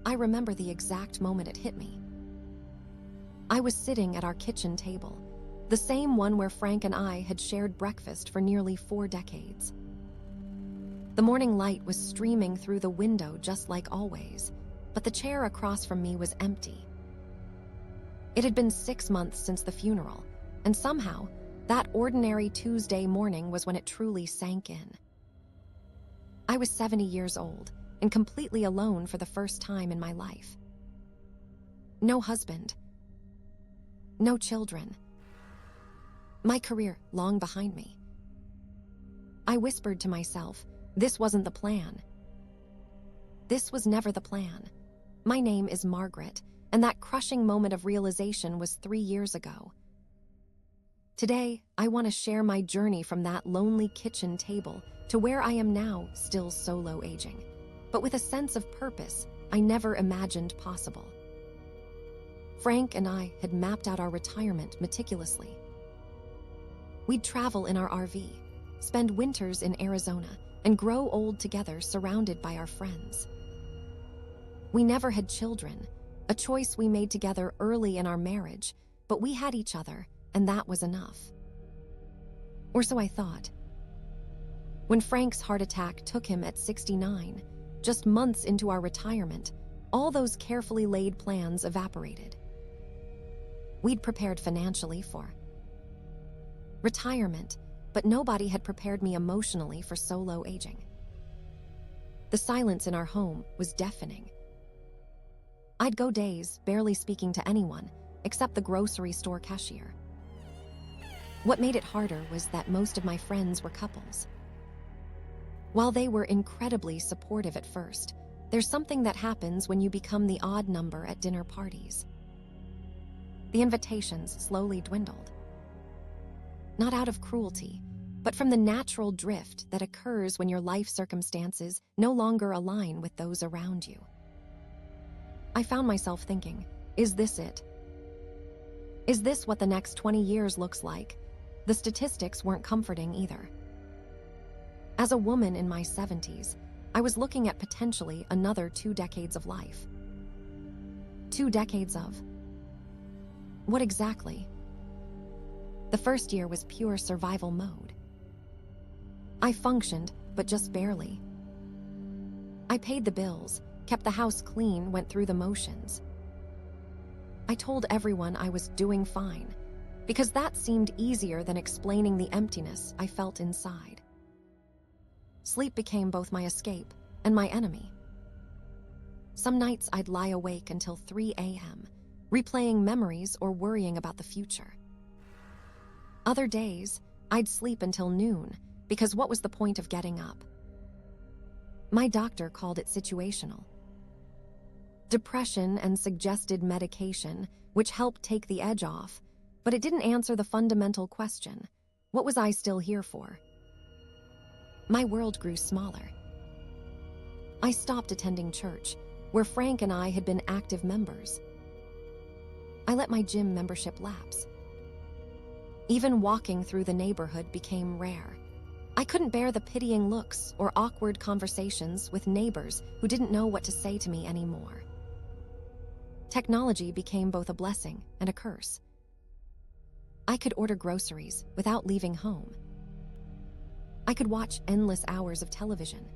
I remember the exact moment it hit me. I was sitting at our kitchen table, the same one where Frank and I had shared breakfast for nearly 4 decades. The morning light was streaming through the window just like always, but the chair across from me was empty. It had been 6 months since the funeral, and somehow, that ordinary Tuesday morning was when it truly sank in. I was 70 years old and completely alone for the first time in my life. No husband. No children. My career long behind me. I whispered to myself, this wasn't the plan. This was never the plan. My name is Margaret, and that crushing moment of realization was 3 years ago. Today, I want to share my journey from that lonely kitchen table to where I am now, still solo aging, but with a sense of purpose I never imagined possible. Frank and I had mapped out our retirement meticulously. We'd travel in our RV, spend winters in Arizona, and grow old together surrounded by our friends. We never had children, a choice we made together early in our marriage, but we had each other, and that was enough. Or so I thought. When Frank's heart attack took him at 69, just months into our retirement, all those carefully laid plans evaporated. We'd prepared financially for retirement, but nobody had prepared me emotionally for solo aging. The silence in our home was deafening. I'd go days barely speaking to anyone except the grocery store cashier. What made it harder was that most of my friends were couples. While they were incredibly supportive at first, there's something that happens when you become the odd number at dinner parties. The invitations slowly dwindled. Not out of cruelty, but from the natural drift that occurs when your life circumstances no longer align with those around you. I found myself thinking, is this it? Is this what the next 20 years looks like? The statistics weren't comforting either. As a woman in my 70s, I was looking at potentially another 2 decades of life. 2 decades of what exactly? The first year was pure survival mode. I functioned, but just barely. I paid the bills, kept the house clean, went through the motions. I told everyone I was doing fine, because that seemed easier than explaining the emptiness I felt inside. Sleep became both my escape and my enemy. Some nights I'd lie awake until 3 a.m., replaying memories or worrying about the future. Other days, I'd sleep until noon, because what was the point of getting up? My doctor called it situational. Depression and suggested medication, which helped take the edge off, but it didn't answer the fundamental question: what was I still here for? My world grew smaller. I stopped attending church, where Frank and I had been active members. I let my gym membership lapse. Even walking through the neighborhood became rare. I couldn't bear the pitying looks or awkward conversations with neighbors who didn't know what to say to me anymore. Technology became both a blessing and a curse. I could order groceries without leaving home. I could watch endless hours of television.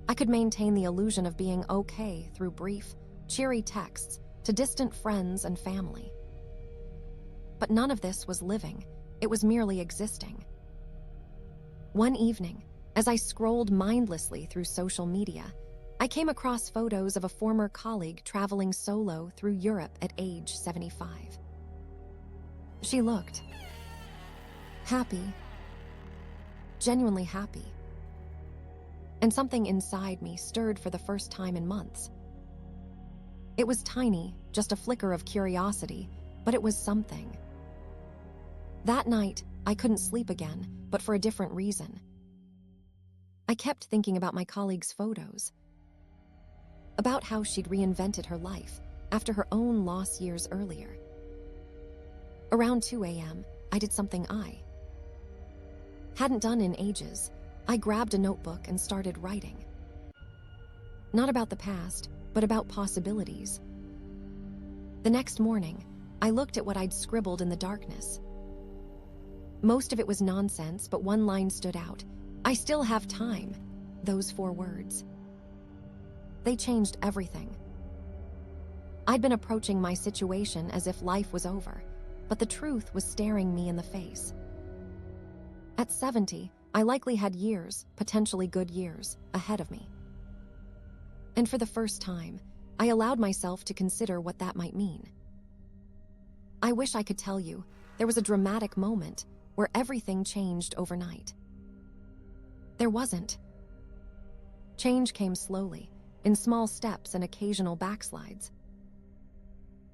I could maintain the illusion of being okay through brief, cheery texts to distant friends and family. But none of this was living, it was merely existing. One evening, as I scrolled mindlessly through social media, I came across photos of a former colleague traveling solo through Europe at age 75. She looked happy, genuinely happy. And something inside me stirred for the first time in months. It was tiny, just a flicker of curiosity, but it was something. That night, I couldn't sleep again, but for a different reason. I kept thinking about my colleague's photos, about how she'd reinvented her life after her own loss years earlier. Around 2 a.m., I did something I hadn't done in ages. I grabbed a notebook and started writing. Not about the past, but about possibilities. The next morning, I looked at what I'd scribbled in the darkness. Most of it was nonsense, but one line stood out. "I still have time." Those 4 words. They changed everything. I'd been approaching my situation as if life was over, but the truth was staring me in the face. At 70, I likely had years, potentially good years, ahead of me. And for the first time, I allowed myself to consider what that might mean. I wish I could tell you there was a dramatic moment where everything changed overnight. There wasn't. Change came slowly, in small steps and occasional backslides.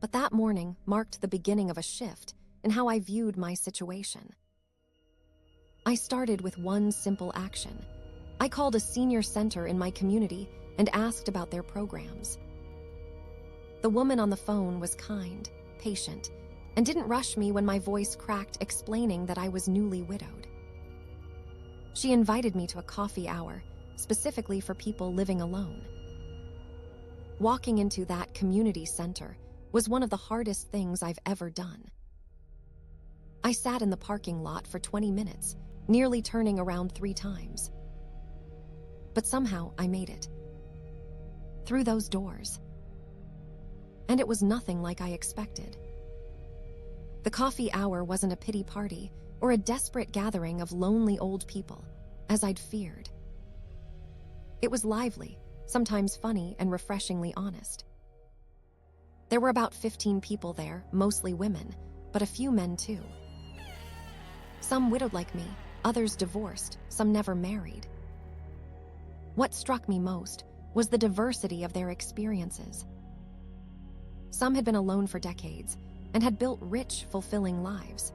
But that morning marked the beginning of a shift in how I viewed my situation. I started with one simple action. I called a senior center in my community and asked about their programs. The woman on the phone was kind, patient, and didn't rush me when my voice cracked explaining that I was newly widowed. She invited me to a coffee hour, specifically for people living alone. Walking into that community center was one of the hardest things I've ever done. I sat in the parking lot for 20 minutes, nearly turning around 3 times. But somehow I made it. Through those doors. And it was nothing like I expected. The coffee hour wasn't a pity party or a desperate gathering of lonely old people, as I'd feared. It was lively, sometimes funny and refreshingly honest. There were about 15 people there, mostly women, but a few men too. Some widowed like me, others divorced, some never married. What struck me most was the diversity of their experiences. Some had been alone for decades and had built rich, fulfilling lives.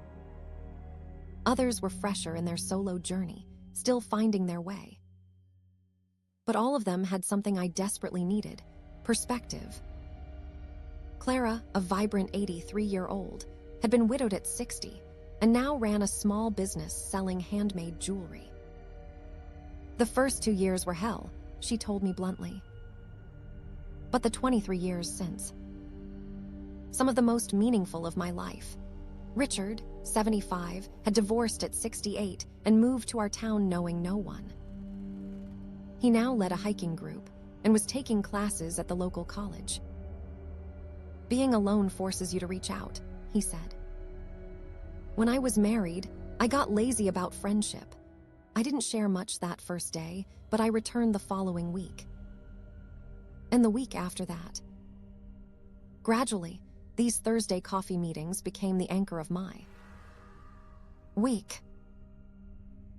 Others were fresher in their solo journey, still finding their way. But all of them had something I desperately needed: perspective. Clara, a vibrant 83-year-old, had been widowed at 60 and now ran a small business selling handmade jewelry. The first 2 years were hell, she told me bluntly. But the 23 years since, some of the most meaningful of my life. Richard, 75, had divorced at 68 and moved to our town knowing no one. He now led a hiking group and was taking classes at the local college. "Being alone forces you to reach out," he said. When I was married, I got lazy about friendship. I didn't share much that first day, but I returned the following week. And the week after that. Gradually, these Thursday coffee meetings became the anchor of my week.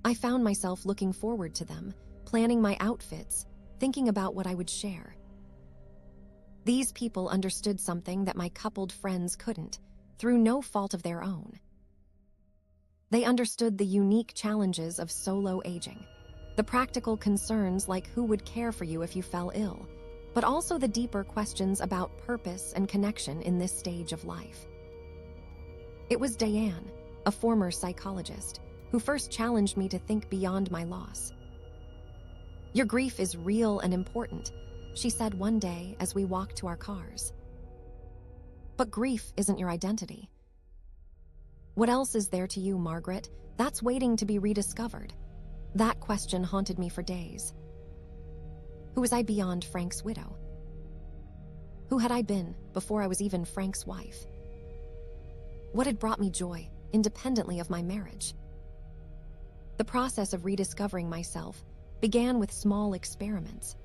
I found myself looking forward to them, planning my outfits, thinking about what I would share. These people understood something that my coupled friends couldn't, through no fault of their own. They understood the unique challenges of solo aging, the practical concerns like who would care for you if you fell ill, but also the deeper questions about purpose and connection in this stage of life. It was Diane, a former psychologist, who first challenged me to think beyond my loss. "Your grief is real and important," she said one day as we walked to our cars. "But grief isn't your identity. What else is there to you, Margaret, that's waiting to be rediscovered?" That question haunted me for days. Who was I beyond Frank's widow? Who had I been before I was even Frank's wife? What had brought me joy, independently of my marriage? The process of rediscovering myself began with small experiments.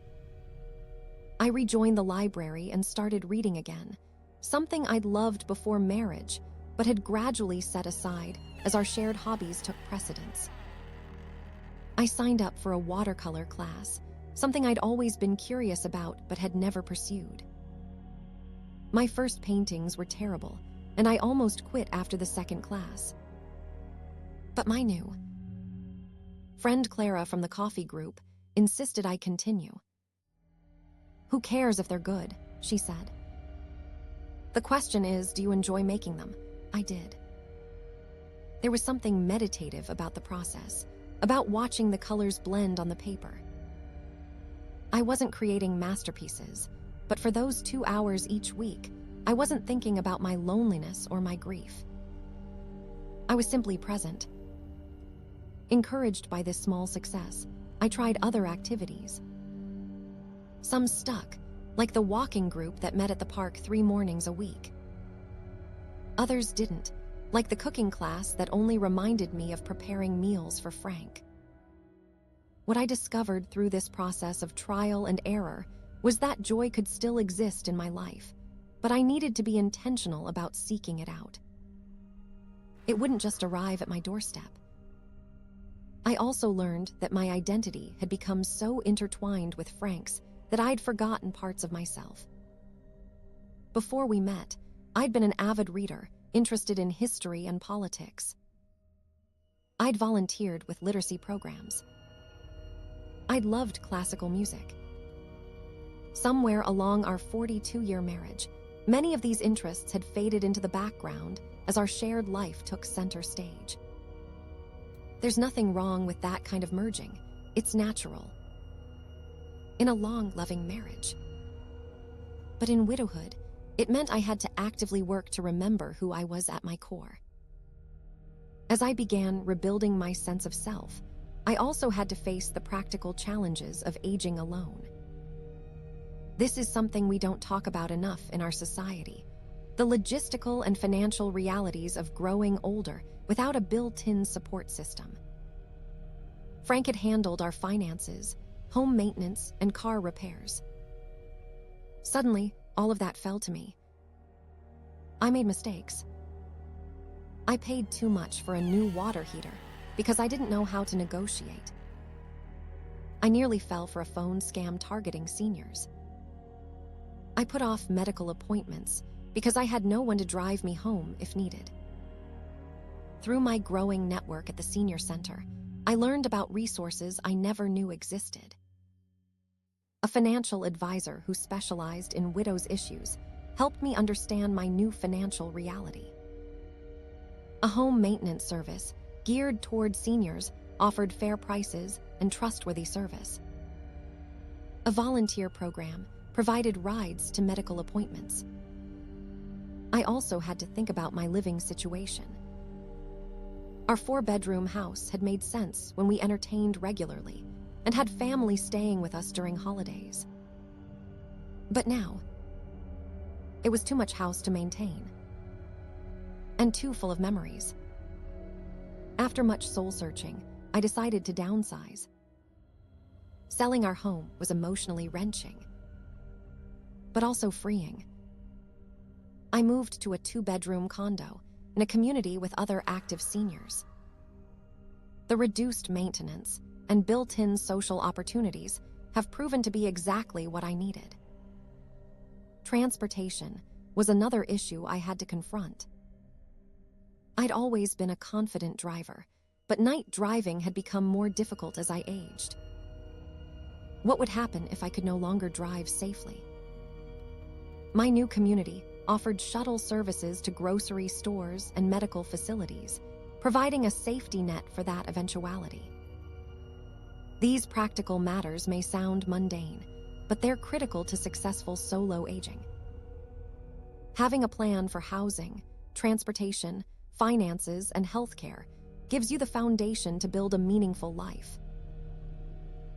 I rejoined the library and started reading again, something I'd loved before marriage, but had gradually set aside as our shared hobbies took precedence. I signed up for a watercolor class, something I'd always been curious about but had never pursued. My first paintings were terrible, and I almost quit after the second class. But my new friend Clara from the coffee group insisted I continue. "Who cares if they're good?" she said. "The question is, do you enjoy making them?" I did. There was something meditative about the process, about watching the colors blend on the paper. I wasn't creating masterpieces, But for those 2 hours each week, I wasn't thinking about my loneliness or my grief. I was simply present. Encouraged by this small success, I tried other activities. Some stuck, like the walking group that met at the park 3 mornings a week. Others didn't, like the cooking class that only reminded me of preparing meals for Frank. What I discovered through this process of trial and error was that joy could still exist in my life, but I needed to be intentional about seeking it out. It wouldn't just arrive at my doorstep. I also learned that my identity had become so intertwined with Frank's that I'd forgotten parts of myself. Before we met, I'd been an avid reader, interested in history and politics. I'd volunteered with literacy programs. I'd loved classical music. Somewhere along our 42-year marriage, many of these interests had faded into the background as our shared life took center stage. There's nothing wrong with that kind of merging. It's natural. In a long, loving marriage. But in widowhood, it meant I had to actively work to remember who I was at my core. As I began rebuilding my sense of self, I also had to face the practical challenges of aging alone. This is something we don't talk about enough in our society. The logistical and financial realities of growing older without a built-in support system. Frank had handled our finances, home maintenance, and car repairs. Suddenly, all of that fell to me. I made mistakes. I paid too much for a new water heater because I didn't know how to negotiate. I nearly fell for a phone scam targeting seniors. I put off medical appointments because I had no one to drive me home if needed. Through my growing network at the senior center, I learned about resources I never knew existed. A financial advisor who specialized in widows' issues helped me understand my new financial reality. A home maintenance service geared toward seniors offered fair prices and trustworthy service. A volunteer program provided rides to medical appointments. I also had to think about my living situation. Our 4-bedroom house had made sense when we entertained regularly and had family staying with us during holidays. But now, it was too much house to maintain, and too full of memories. After much soul-searching, I decided to downsize. Selling our home was emotionally wrenching, but also freeing. I moved to a 2-bedroom condo in a community with other active seniors. The reduced maintenance and built-in social opportunities have proven to be exactly what I needed. Transportation was another issue I had to confront. I'd always been a confident driver, but night driving had become more difficult as I aged. What would happen if I could no longer drive safely? My new community offered shuttle services to grocery stores and medical facilities, providing a safety net for that eventuality. These practical matters may sound mundane, but they're critical to successful solo aging. Having a plan for housing, transportation, finances, and healthcare gives you the foundation to build a meaningful life.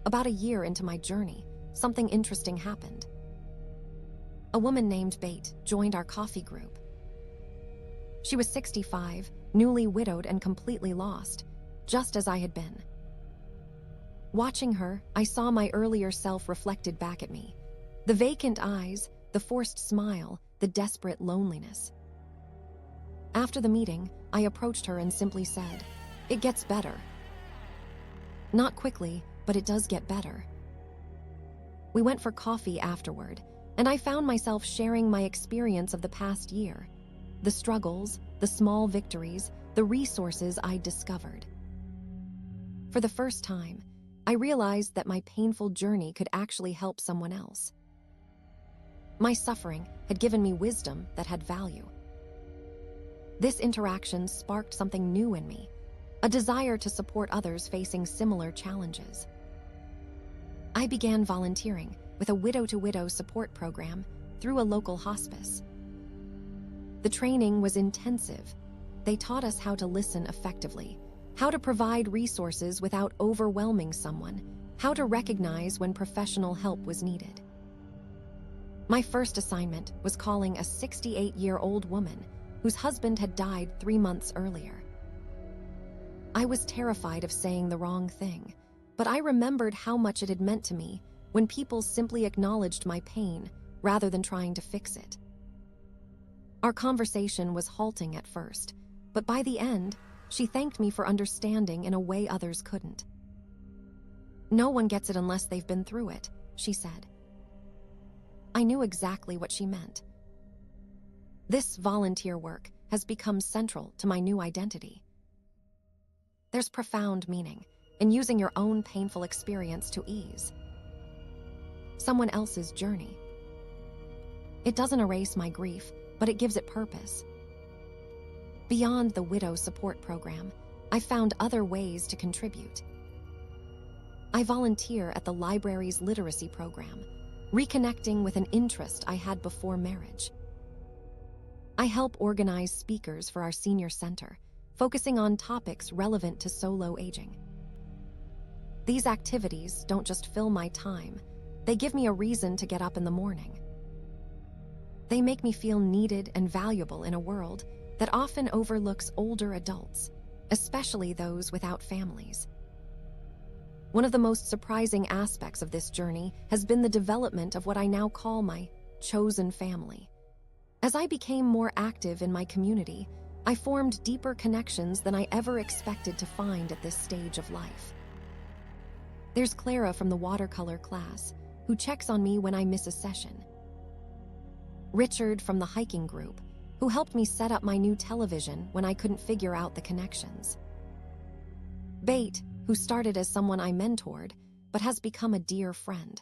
About a year into my journey, something interesting happened. A woman named Bate joined our coffee group. She was 65, newly widowed and completely lost, just as I had been. Watching her, I saw my earlier self reflected back at me. The vacant eyes, the forced smile, the desperate loneliness. After the meeting, I approached her and simply said, "It gets better." Not quickly, but it does get better. We went for coffee afterward, and I found myself sharing my experience of the past year, the struggles, the small victories, the resources I'd discovered. For the first time, I realized that my painful journey could actually help someone else. My suffering had given me wisdom that had value. This interaction sparked something new in me, a desire to support others facing similar challenges. I began volunteering, with a widow-to-widow support program through a local hospice. The training was intensive. They taught us how to listen effectively, how to provide resources without overwhelming someone, how to recognize when professional help was needed. My first assignment was calling a 68-year-old woman whose husband had died 3 months earlier. I was terrified of saying the wrong thing, but I remembered how much it had meant to me when people simply acknowledged my pain rather than trying to fix it. Our conversation was halting at first, but by the end, she thanked me for understanding in a way others couldn't. "No one gets it unless they've been through it," she said. I knew exactly what she meant. This volunteer work has become central to my new identity. There's profound meaning in using your own painful experience to ease someone else's journey. It doesn't erase my grief, but it gives it purpose. Beyond the widow support program, I found other ways to contribute. I volunteer at the library's literacy program, reconnecting with an interest I had before marriage. I help organize speakers for our senior center, focusing on topics relevant to solo aging. These activities don't just fill my time, they give me a reason to get up in the morning. They make me feel needed and valuable in a world that often overlooks older adults, especially those without families. One of the most surprising aspects of this journey has been the development of what I now call my chosen family. As I became more active in my community, I formed deeper connections than I ever expected to find at this stage of life. There's Clara from the watercolor class, who checks on me when I miss a session. Richard from the hiking group, who helped me set up my new television when I couldn't figure out the connections. Bate, who started as someone I mentored, but has become a dear friend.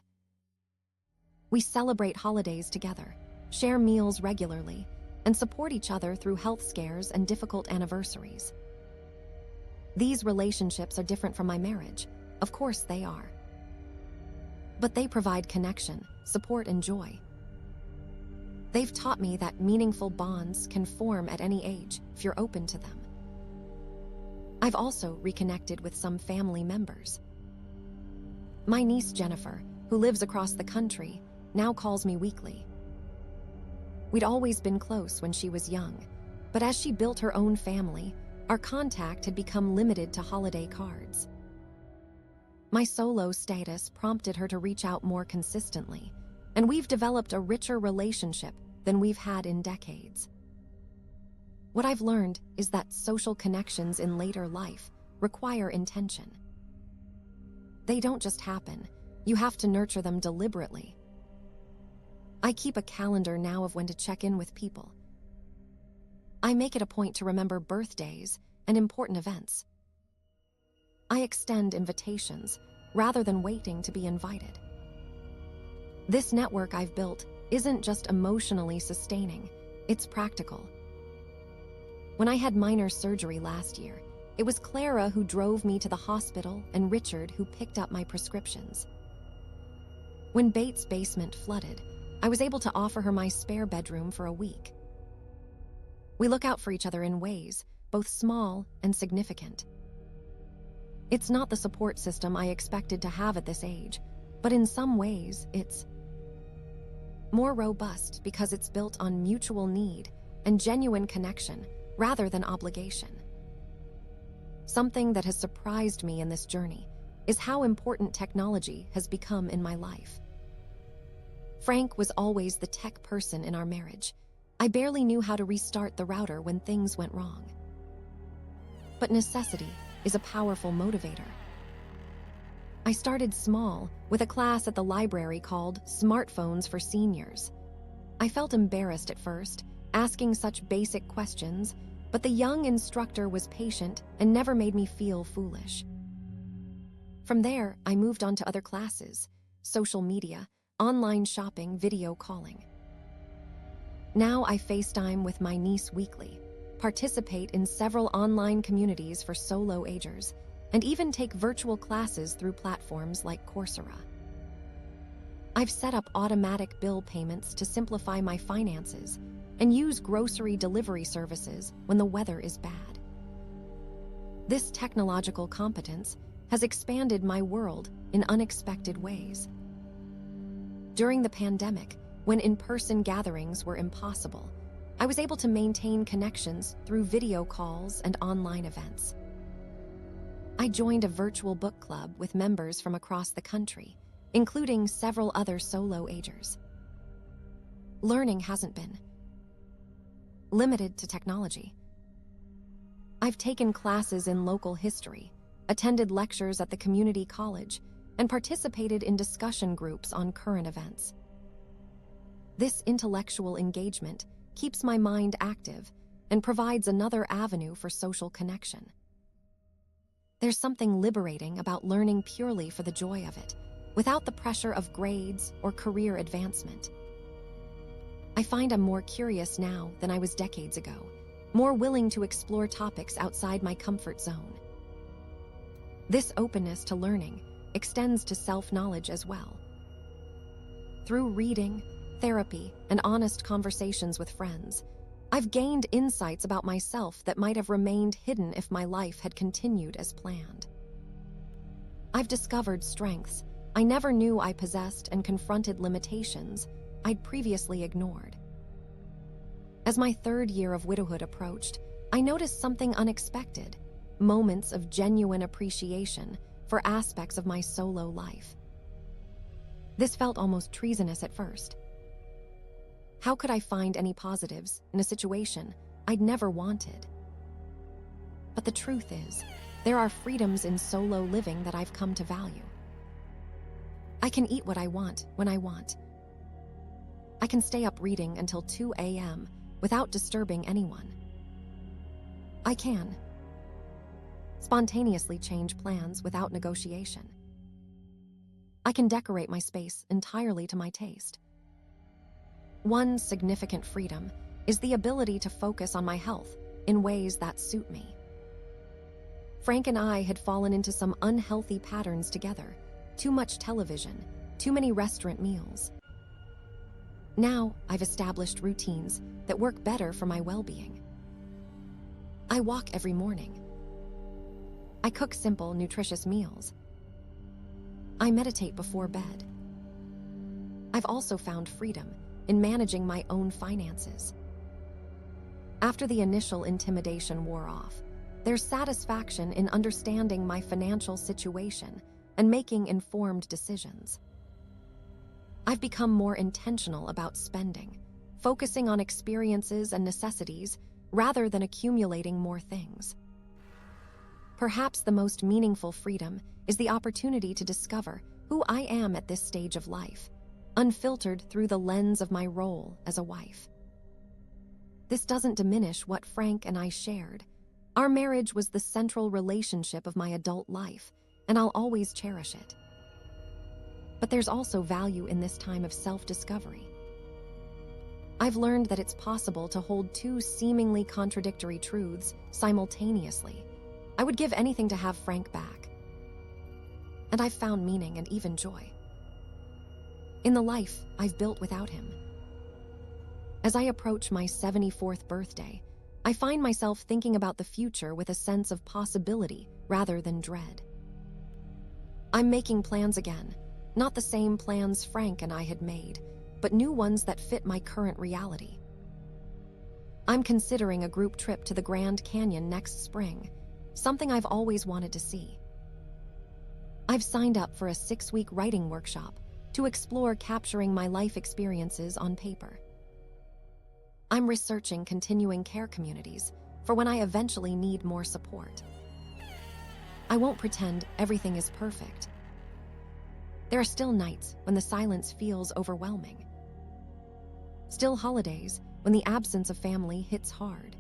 We celebrate holidays together, share meals regularly, and support each other through health scares and difficult anniversaries. These relationships are different from my marriage. Of course they are. But they provide connection, support, and joy. They've taught me that meaningful bonds can form at any age if you're open to them. I've also reconnected with some family members. My niece Jennifer, who lives across the country, now calls me weekly. We'd always been close when she was young, but as she built her own family, our contact had become limited to holiday cards. My solo status prompted her to reach out more consistently, and we've developed a richer relationship than we've had in decades. What I've learned is that social connections in later life require intention. They don't just happen. You have to nurture them deliberately. I keep a calendar now of when to check in with people. I make it a point to remember birthdays and important events. I extend invitations rather than waiting to be invited. This network I've built isn't just emotionally sustaining, it's practical. When I had minor surgery last year, it was Clara who drove me to the hospital and Richard who picked up my prescriptions. When Bates' basement flooded, I was able to offer her my spare bedroom for a week. We look out for each other in ways, both small and significant. It's not the support system I expected to have at this age, but in some ways, it's more robust because it's built on mutual need and genuine connection rather than obligation. Something that has surprised me in this journey is how important technology has become in my life. Frank was always the tech person in our marriage. I barely knew how to restart the router when things went wrong. But necessity is a powerful motivator. I started small with a class at the library called Smartphones for Seniors. I felt embarrassed at first, asking such basic questions, but the young instructor was patient and never made me feel foolish. From there, I moved on to other classes, social media, online shopping, video calling. Now I FaceTime with my niece weekly, participate in several online communities for solo agers, and even take virtual classes through platforms like Coursera. I've set up automatic bill payments to simplify my finances and use grocery delivery services when the weather is bad. This technological competence has expanded my world in unexpected ways. During the pandemic, when in-person gatherings were impossible, I was able to maintain connections through video calls and online events. I joined a virtual book club with members from across the country, including several other solo agers. Learning hasn't been limited to technology. I've taken classes in local history, attended lectures at the community college, and participated in discussion groups on current events. This intellectual engagement keeps my mind active and provides another avenue for social connection. There's something liberating about learning purely for the joy of it, without the pressure of grades or career advancement. I find I'm more curious now than I was decades ago, more willing to explore topics outside my comfort zone. This openness to learning extends to self-knowledge as well. Through reading, therapy, and honest conversations with friends, I've gained insights about myself that might have remained hidden if my life had continued as planned. I've discovered strengths I never knew I possessed and confronted limitations I'd previously ignored. As my third year of widowhood approached, I noticed something unexpected, moments of genuine appreciation for aspects of my solo life. This felt almost treasonous at first. How could I find any positives in a situation I'd never wanted? But the truth is, there are freedoms in solo living that I've come to value. I can eat what I want when I want. I can stay up reading until 2 a.m. without disturbing anyone. I can spontaneously change plans without negotiation. I can decorate my space entirely to my taste. One significant freedom is the ability to focus on my health in ways that suit me. Frank and I had fallen into some unhealthy patterns together: too much television, too many restaurant meals. Now I've established routines that work better for my well-being. I walk every morning. I cook simple, nutritious meals. I meditate before bed. I've also found freedom in managing my own finances. After the initial intimidation wore off, there's satisfaction in understanding my financial situation and making informed decisions. I've become more intentional about spending, focusing on experiences and necessities rather than accumulating more things. Perhaps the most meaningful freedom is the opportunity to discover who I am at this stage of life, unfiltered through the lens of my role as a wife. This doesn't diminish what Frank and I shared. Our marriage was the central relationship of my adult life, and I'll always cherish it. But there's also value in this time of self-discovery. I've learned that it's possible to hold two seemingly contradictory truths simultaneously. I would give anything to have Frank back. And I've found meaning and even joy in the life I've built without him. As I approach my 74th birthday, I find myself thinking about the future with a sense of possibility rather than dread. I'm making plans again, not the same plans Frank and I had made, but new ones that fit my current reality. I'm considering a group trip to the Grand Canyon next spring, something I've always wanted to see. I've signed up for a 6-week writing workshop to explore capturing my life experiences on paper. I'm researching continuing care communities for when I eventually need more support. I won't pretend everything is perfect. There are still nights when the silence feels overwhelming. Still holidays when the absence of family hits hard.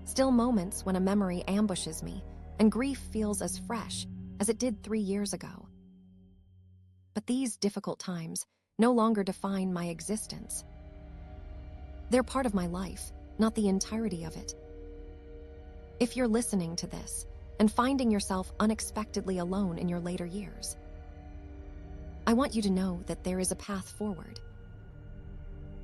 Still moments when a memory ambushes me and grief feels as fresh as it did 3 years ago. But these difficult times no longer define my existence. They're part of my life, not the entirety of it. If you're listening to this and finding yourself unexpectedly alone in your later years, I want you to know that there is a path forward.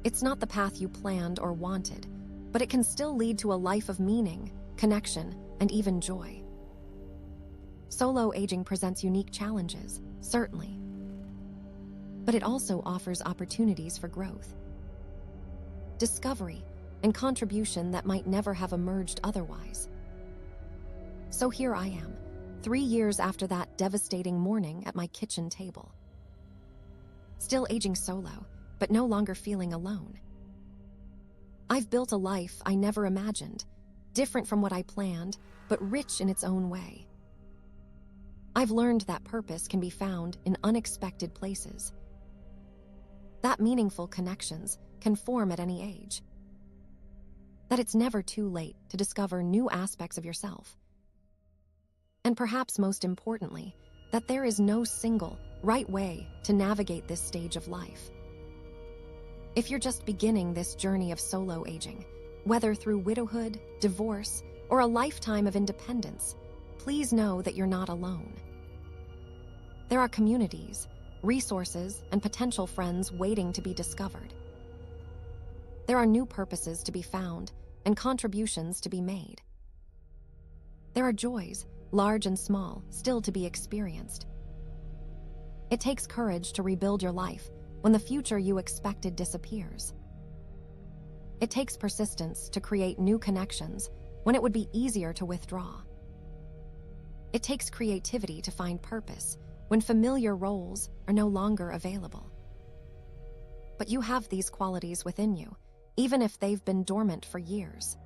It's not the path you planned or wanted, but it can still lead to a life of meaning, connection, and even joy. Solo aging presents unique challenges, certainly, but it also offers opportunities for growth, discovery, and contribution that might never have emerged otherwise. So here I am, 3 years after that devastating morning at my kitchen table. Still aging solo, but no longer feeling alone. I've built a life I never imagined, different from what I planned, but rich in its own way. I've learned that purpose can be found in unexpected places, that meaningful connections can form at any age, that it's never too late to discover new aspects of yourself, and perhaps most importantly, that there is no single right way to navigate this stage of life. If you're just beginning this journey of solo aging, whether through widowhood, divorce, or a lifetime of independence, please know that you're not alone. There are communities, resources, and potential friends waiting to be discovered. There are new purposes to be found and contributions to be made. There are joys, large and small, still to be experienced. It takes courage to rebuild your life when the future you expected disappears. It takes persistence to create new connections when it would be easier to withdraw. It takes creativity to find purpose when familiar roles are no longer available. But you have these qualities within you, even if they've been dormant for years.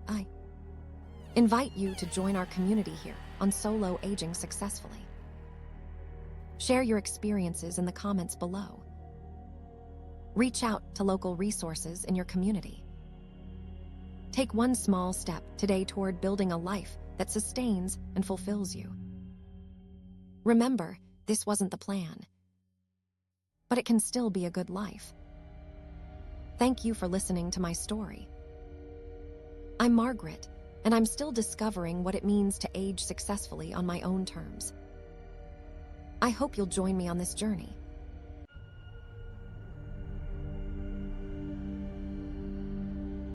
I invite you to join our community here on Solo Aging Successfully. Share your experiences in the comments below. Reach out to local resources in your community. Take one small step today toward building a life that sustains and fulfills you. Remember, this wasn't the plan, but it can still be a good life. Thank you for listening to my story. I'm Margaret, and I'm still discovering what it means to age successfully on my own terms. I hope you'll join me on this journey.